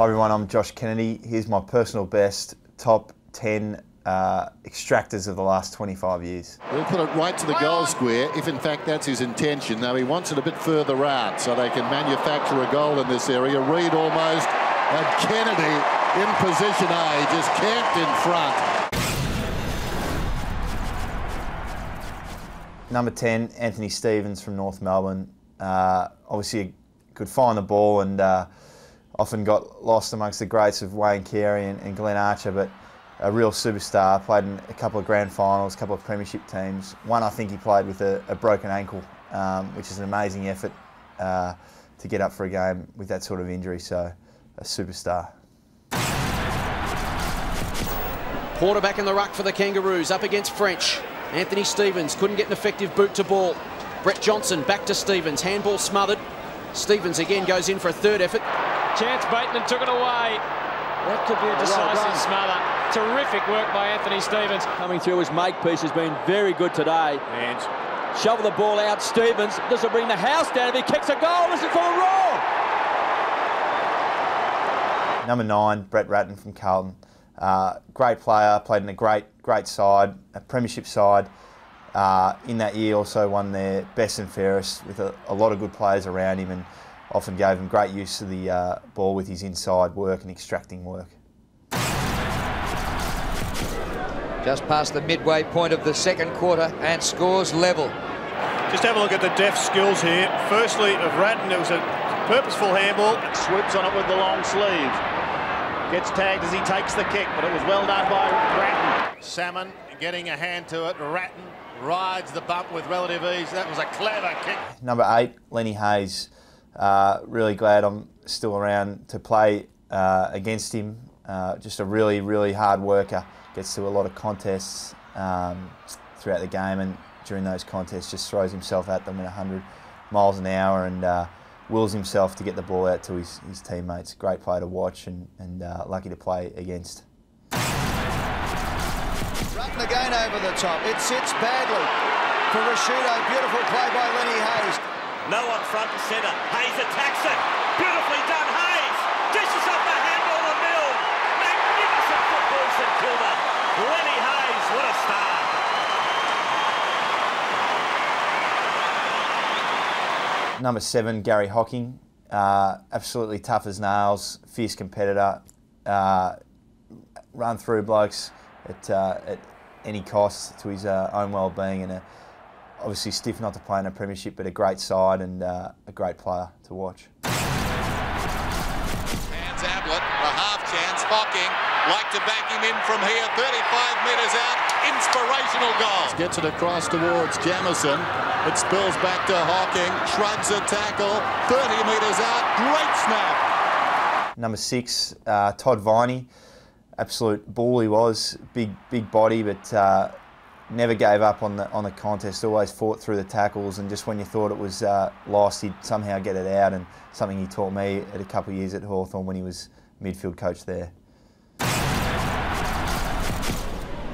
Hi everyone, I'm Josh Kennedy. Here's my personal best top 10 extractors of the last 25 years. He'll put it right to the goal square, if in fact that's his intention. Now he wants it a bit further out so they can manufacture a goal in this area. Reid almost, and Kennedy in position A, just camped in front. Number 10, Anthony Stevens from North Melbourne. Obviously could find the ball and often got lost amongst the greats of Wayne Carey and Glenn Archer, but a real superstar. Played in a couple of grand finals, a couple of premiership teams. One I think he played with a broken ankle, which is an amazing effort to get up for a game with that sort of injury, so a superstar. Porter back in the ruck for the Kangaroos, up against French. Anthony Stevens couldn't get an effective boot to ball. Brett Johnson back to Stevens, handball smothered. Stevens again goes in for a third effort. Chance Bateman took it away. That could be a decisive smother. Terrific work by Anthony Stevens. Coming through his makepiece has been very good today. And shovel the ball out. Stevens, this will bring the house down. If he kicks a goal, this is for a roll. Number 9, Brett Ratten from Carlton. Great player, played in a great side, a premiership side. In that year also won their best and fairest with a lot of good players around him, and often gave him great use of the ball with his inside work and extracting work. Just past the midway point of the second quarter and scores level. Just have a look at the deft skills here. Firstly, of Ratten, it was a purposeful handball. Swoops on it with the long sleeves. Gets tagged as he takes the kick, but it was well done by Ratten. Salmon getting a hand to it. Ratten rides the bump with relative ease. That was a clever kick. Number 8, Lenny Hayes. Really glad I'm still around to play against him. Just a really hard worker. Gets to a lot of contests throughout the game, and during those contests just throws himself at them at 100 miles an hour and wills himself to get the ball out to his teammates. Great player to watch and lucky to play against. Ratten again over the top. It sits badly for Rashido. Beautiful play by Lenny Hayes. No one front and centre. Hayes attacks it. Beautifully done, Hayes. Dishes off the handball to Milne. Magnificent football, St Kilda. Lenny Hayes, what a star. Number 7, Gary Hocking. Absolutely tough as nails, fierce competitor. Run through blokes at any cost to his own well-being, and obviously stiff not to play in a premiership, but a great side and a great player to watch. Hands Ablett, a half chance. Hocking, like to back him in from here, 35 metres out, inspirational goal. Gets it across towards Jamison. It spills back to Hocking, shrugs a tackle, 30 metres out, great snap. Number 6, Todd Viney. Absolute bull he was, big body, but never gave up on the contest. Always fought through the tackles, and just when you thought it was lost, he'd somehow get it out. And something he taught me at a couple of years at Hawthorn when he was midfield coach there.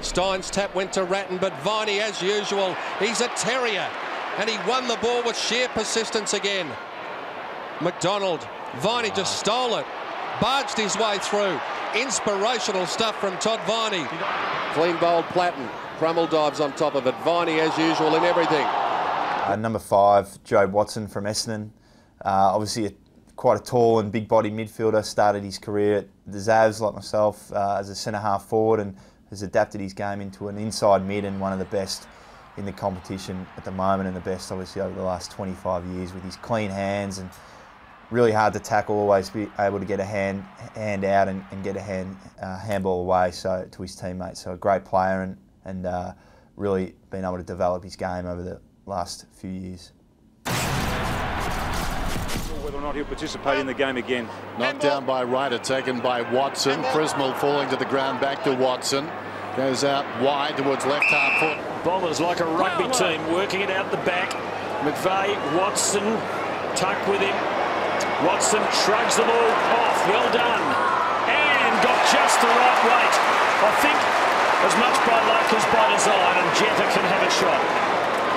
Stein's tap went to Ratten, but Viney, as usual, he's a terrier, and he won the ball with sheer persistence again. McDonald, Viney just stole it, barged his way through. Inspirational stuff from Todd Viney. Clean bowled Platten. Crummel dives on top of it. Viney, as usual, in everything. Number 5, Jobe Watson from Essendon. Obviously quite a tall and big body midfielder. Started his career at the Zavs, like myself, as a centre-half forward, and has adapted his game into an inside mid, and one of the best in the competition at the moment, and the best obviously over the last 25 years with his clean hands and really hard to tackle, always be able to get a hand out and get a handball away to his teammates. So a great player and really been able to develop his game over the last few years. Whether or not he'll participate in the game again. Knocked down by Ryder, taken by Watson. Prismal falling to the ground, back to Watson. Goes out wide towards left half foot. Bombers like a rugby team working it out the back. McVeigh, Watson, tuck with him. Watson shrugs the ball off, well done, and got just the right weight. I think as much by luck as by design, and Jetta can have a shot.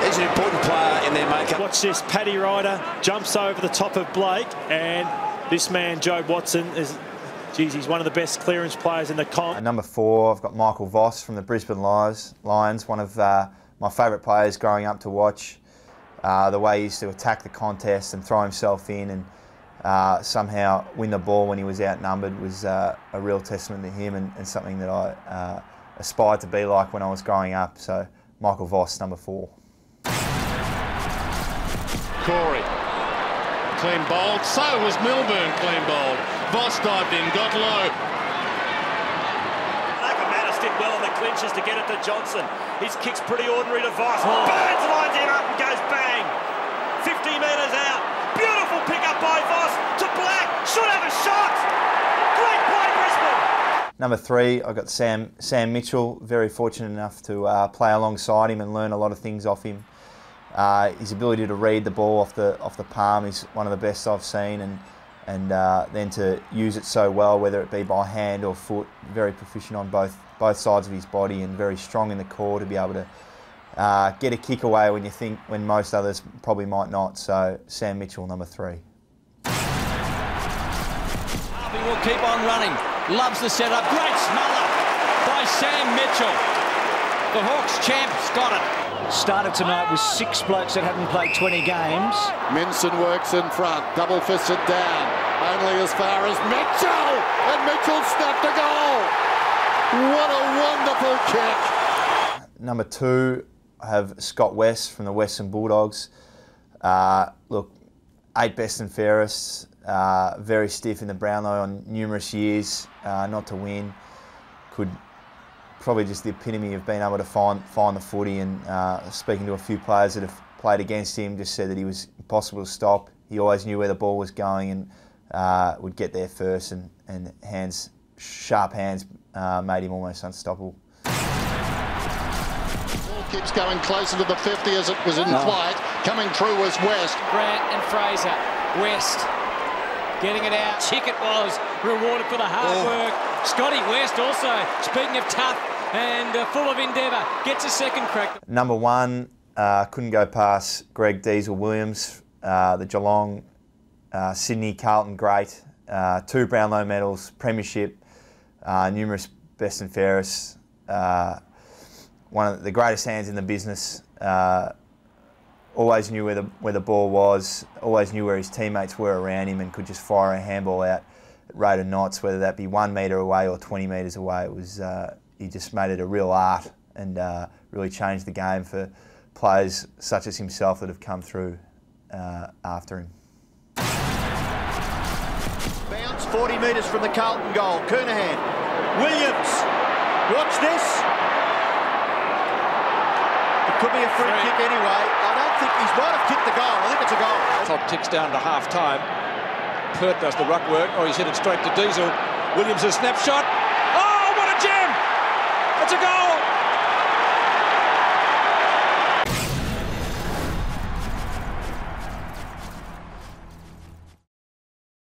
He's an important player in their makeup. Watch this, Paddy Ryder jumps over the top of Blake, and this man, Jobe Watson, is Geez, he's one of the best clearance players in the comp. At number 4, I've got Michael Voss from the Brisbane Lions, one of my favourite players growing up to watch. The way he used to attack the contest and throw himself in and somehow win the ball when he was outnumbered was a real testament to him and something that I aspired to be like when I was growing up. So Michael Voss, number 4. Corey, clean bowled. So was Milburn, clean bowled. Voss dived in, got low. Manus did well in the clinches to get it to Johnson. His kick's pretty ordinary to Voss. Burns lines him up and goes bang. 50 metres out. Beautiful pick up by Voss to Black. Should have a shot. Great play, Brisbane. Number 3, I've got Sam Mitchell. Very fortunate enough to play alongside him and learn a lot of things off him. His ability to read the ball off the palm is one of the best I've seen, and then to use it so well, whether it be by hand or foot. Very proficient on both sides of his body and very strong in the core to be able to get a kick away when most others probably might not. So Sam Mitchell, number 3. Harvey will keep on running. Loves the setup. Great smother by Sam Mitchell. The Hawks champs got it. Started tonight with 6 blokes that hadn't played 20 games. Minson works in front, double fisted down, only as far as Mitchell, and Mitchell snapped a goal. What a wonderful kick. Number 2, I have Scott West from the Western Bulldogs. Look, 8 best and fairest, very stiff in the Brownlow on numerous years, not to win. Probably just the epitome of being able to find the footy, and speaking to a few players that have played against him, just said that he was impossible to stop. He always knew where the ball was going and would get there first, and sharp hands made him almost unstoppable. Ball keeps going closer to the 50 as it was in flight. Coming through was West. Grant and Fraser. West getting it out. Chick it was. Rewarded for the hard work. Scotty West also, speaking of tough and full of endeavour, gets a second crack. Number 1, couldn't go past Greg Diesel Williams, the Geelong, Sydney, Carlton great, 2 Brownlow medals, premiership, numerous best and fairest, one of the greatest hands in the business. Always knew where the ball was, always knew where his teammates were around him, and could just fire a handball out at rate of knots, whether that be 1 metre away or 20 metres away. It was he just made it a real art and really changed the game for players such as himself that have come through after him. Bounce 40 metres from the Carlton goal. Kernahan, Williams, watch this. It could be a free kick anyway. I don't think he might have kicked the goal. I think it's a goal. Clock ticks down to half-time. Pert does the ruck work. Oh, he's hit it straight to Diesel. Williams' snapshot. Oh, what a gem! It's a goal!